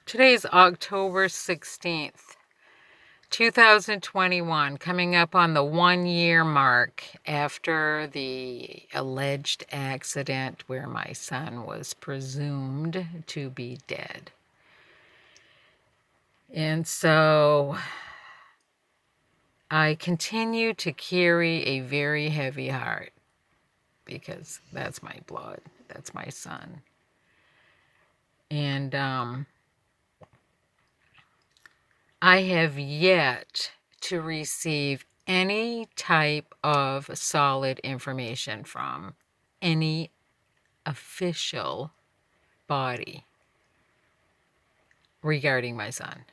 Today is October 16th, 2021, coming up on the 1 year mark after the alleged accident where my son was presumed to be dead. And so I continue to carry a very heavy heart because that's my blood, that's my son. And I have yet to receive any type of solid information from any official body regarding my son.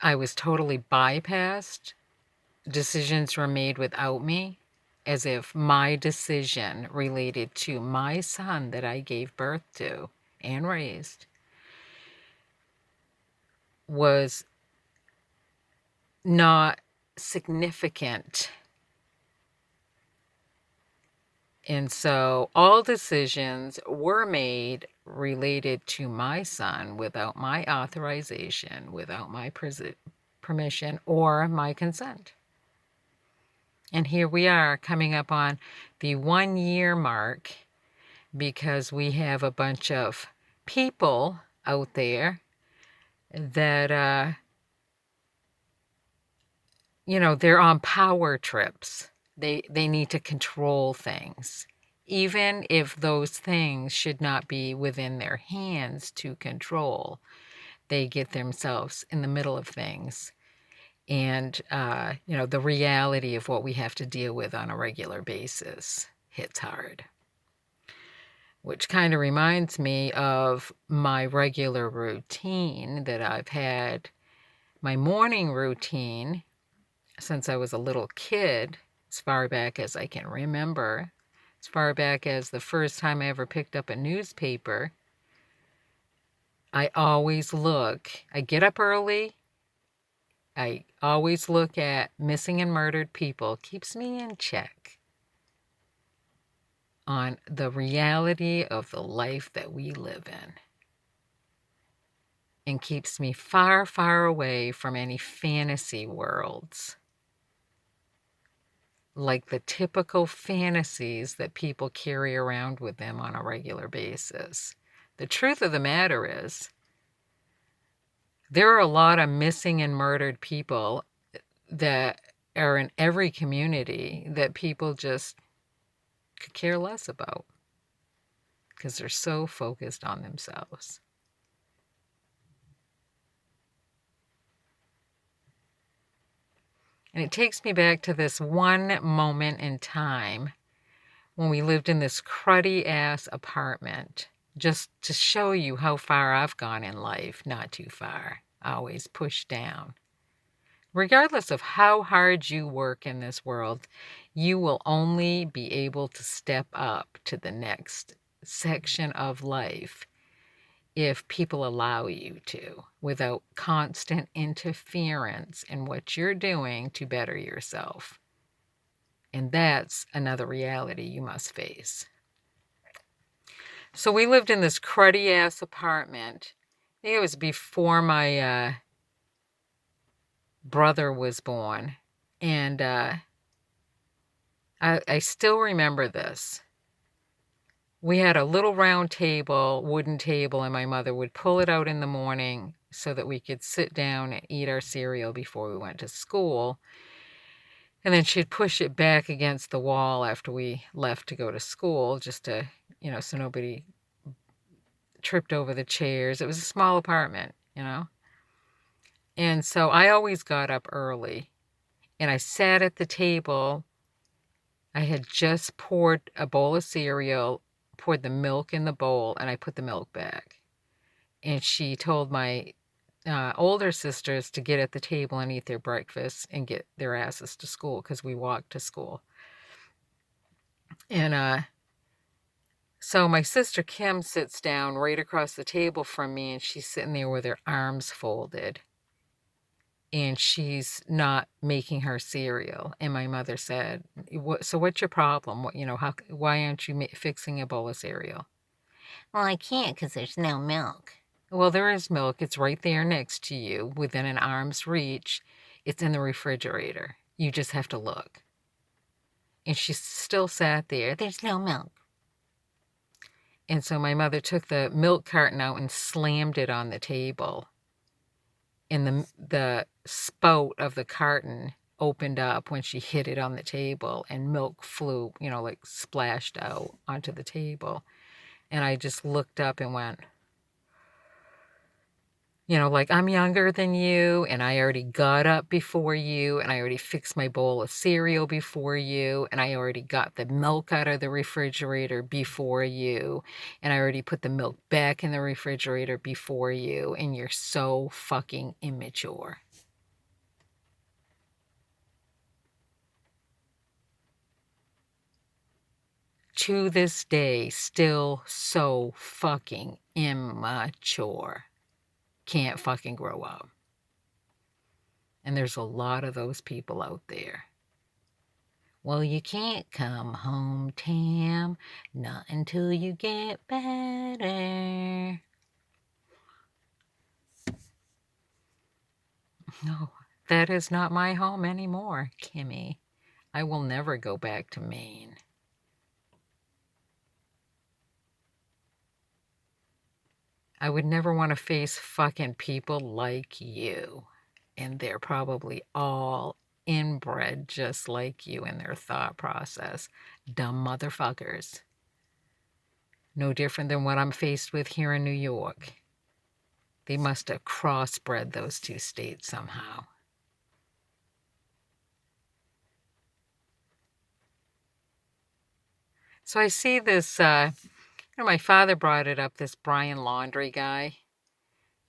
I was totally bypassed. Decisions were made without me, as if my decision related to my son that I gave birth to and raised was not significant. And so all decisions were made related to my son without my authorization, without my permission or my consent. And here we are coming up on the 1 year mark because we have a bunch of people out there that, they're on power trips. They need to control things, even if those things should not be within their hands to control. They get themselves in the middle of things. And, the reality of what we have to deal with on a regular basis hits hard. Which kind of reminds me of my regular routine that I've had, my morning routine since I was a little kid, as far back as I can remember, as far back as the first time I ever picked up a newspaper. I get up early. I always look at missing and murdered people. Keeps me in check on the reality of the life that we live in. And keeps me far, far away from any fantasy worlds. Like the typical fantasies that people carry around with them on a regular basis. The truth of the matter is, there are a lot of missing and murdered people that are in every community that people just could care less about because they're so focused on themselves. And it takes me back to this one moment in time when we lived in this cruddy ass apartment, just to show you how far I've gone in life. Not too far, always pushed down. Regardless of how hard you work in this world, you will only be able to step up to the next section of life if people allow you to, without constant interference in what you're doing to better yourself. And that's another reality you must face. So we lived in this cruddy ass apartment. I think it was before my brother was born. And I still remember this. We had a little round table, wooden table, and my mother would pull it out in the morning so that we could sit down and eat our cereal before we went to school. And then she'd push it back against the wall after we left to go to school, just to, so nobody tripped over the chairs. It was a small apartment, And so I always got up early, and I sat at the table. I had just poured a bowl of cereal, poured the milk in the bowl, and I put the milk back. And she told my older sisters to get at the table and eat their breakfast and get their asses to school because we walked to school. And so my sister Kim sits down right across the table from me, and she's sitting there with her arms folded. And she's not making her cereal. And my mother said, so what's your problem? Why aren't you fixing a bowl of cereal? Well, I can't because there's no milk. Well, there is milk. It's right there next to you, within an arm's reach. It's in the refrigerator. You just have to look. And she still sat there. There's no milk. And so my mother took the milk carton out and slammed it on the table. And the spout of the carton opened up when she hit it on the table, and milk flew, like splashed out onto the table. And I just looked up and went, like, I'm younger than you, and I already got up before you, and I already fixed my bowl of cereal before you, and I already got the milk out of the refrigerator before you, and I already put the milk back in the refrigerator before you, and you're so fucking immature. To this day, still so fucking immature. Can't fucking grow up. And there's a lot of those people out there. Well, you can't come home, Tam, not until you get better. No, that is not my home anymore, Kimmy. I will never go back to Maine. I would never want to face fucking people like you. And they're probably all inbred just like you in their thought process. Dumb motherfuckers. No different than what I'm faced with here in New York. They must have crossbred those two states somehow. So I see this, my father brought it up, this Brian Laundrie guy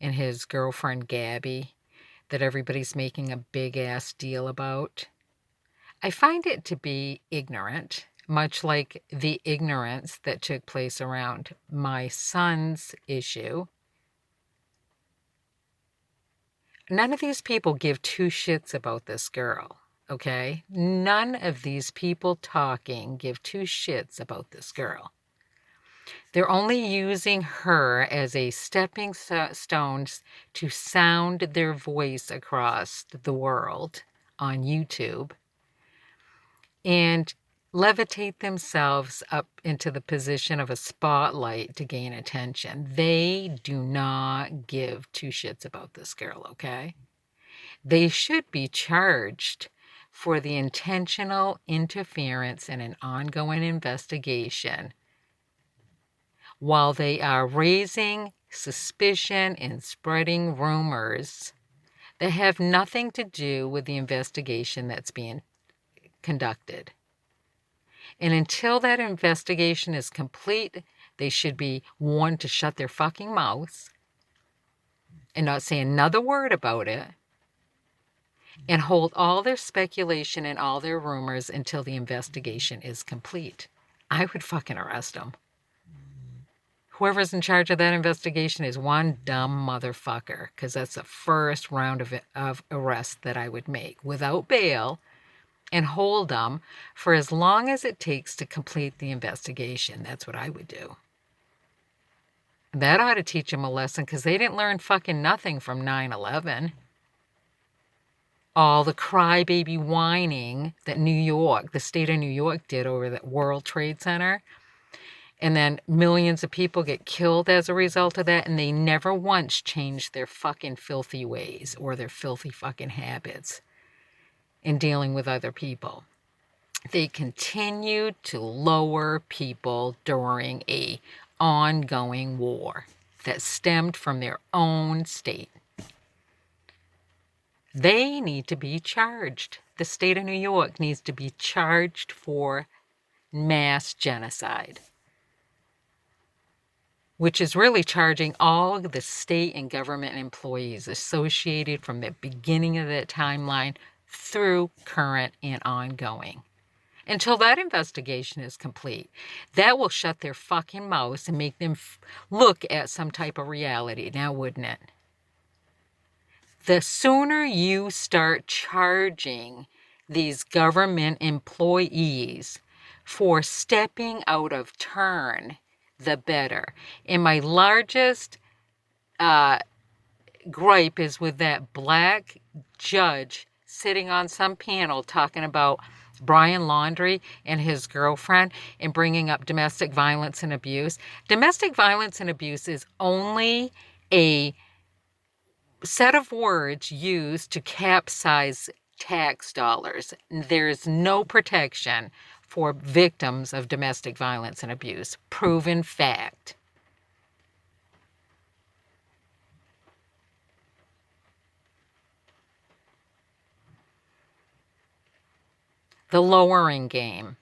and his girlfriend Gabby that everybody's making a big ass deal about. I find it to be ignorant, much like the ignorance that took place around my son's issue. None of these people give two shits about this girl, okay? None of these people talking give two shits about this girl. They're only using her as a stepping stone to sound their voice across the world on YouTube and levitate themselves up into the position of a spotlight to gain attention. They do not give two shits about this girl, okay? They should be charged for the intentional interference in an ongoing investigation while they are raising suspicion and spreading rumors that have nothing to do with the investigation that's being conducted. And until that investigation is complete, they should be warned to shut their fucking mouths and not say another word about it and hold all their speculation and all their rumors until the investigation is complete. I would fucking arrest them. Whoever's in charge of that investigation is one dumb motherfucker, because that's the first round of arrest that I would make without bail and hold them for as long as it takes to complete the investigation. That's what I would do. That ought to teach them a lesson, because they didn't learn fucking nothing from 9/11. All the crybaby whining that the state of New York did over the World Trade Center. And then millions of people get killed as a result of that, and they never once changed their fucking filthy ways or their filthy fucking habits in dealing with other people. They continued to lower people during a ongoing war that stemmed from their own state. They need to be charged. The state of New York needs to be charged for mass genocide, which is really charging all the state and government employees associated from the beginning of that timeline through current and ongoing. Until that investigation is complete, that will shut their fucking mouths and make them look at some type of reality, now wouldn't it? The sooner you start charging these government employees for stepping out of turn, the better. And my largest gripe is with that black judge sitting on some panel talking about Brian Laundrie and his girlfriend and bringing up domestic violence and abuse. Domestic violence and abuse is only a set of words used to capsize tax dollars. There's no protection for victims of domestic violence and abuse. Proven fact. The lowering game.